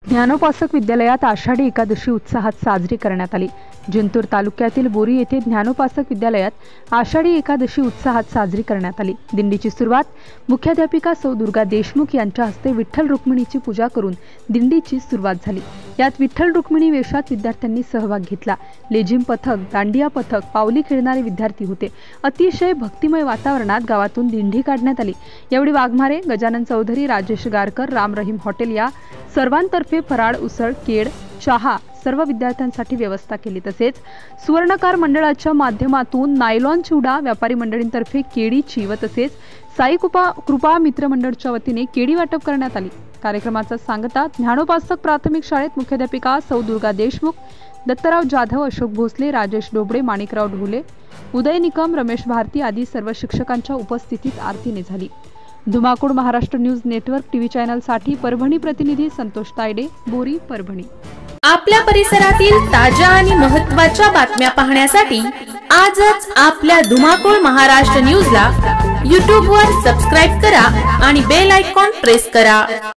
ज्ञानोपासक विद्यालयात आषाढी एकादशी उत्साहात साजरी करण्यात आली। जिंतूर तालुक्यातील बोरी येथे ज्ञानोपासक विद्यालयात आषाढी एकादशी उत्साहात साजरी करण्यात आली। दिंडीची सुरुवात मुख्याध्यापिका सौ दुर्गा देशमुख यांच्या हस्ते विठ्ठल रुक्मिणीची पूजा करून दिंडीची सुरुवात झाली। यात विठ्ठल रुक्मिणी वेशात विद्यार्थ्यांनी सहभाग घेतला। लेझिम पथक, दांडिया पथक, पावली खेळणारे विद्यार्थी होते। अतिशय भक्तिमय वातावरणात गावातून दिंडी काढण्यात आली। यावेळी वाघमारे, गजानन चौधरी, राजेश गारकर, राम रहीम हॉटेल या सर्वांतर्फे फराळ, उसळ, केळ, चहा सर्व विद्यार्थ्यांसाठी व्यवस्था केली। तसेच सुवर्णकार मंडळाच्या माध्यमातून नायलॉन चिवडा, व्यापारी मंडळींतर्फे केळीची व तसेच साई कृपा मित्र मंडळाच्या वतीने केळी वाटप करण्यात आली। कार्यक्रमाचा सांगता ज्ञानोपासक प्राथमिक शाळेत मुख्याध्यापिका सौ दुर्गा देशमुख, दत्तराव जाधव, अशोक भोसले, राजेश डोबळे, माणिकराव ढोले, उदय निकम, रमेश भारती आदी सर्व शिक्षकांच्या उपस्थितीत आरतीने झाली। धुमाकूळ Maharashtra news network TV channel साठी परभणी प्रतिनिधी संतोष तायडे, बोरी, परभणी। आपल्या परिसरातील ताज्या आणि महत्त्वाच्या बातम्या पाहण्यासाठी आजच आपल्या धुमाकूळ महाराष्ट्र न्यूजला YouTube वर सबस्क्राइब करा आणि बेल आयकॉन प्रेस करा।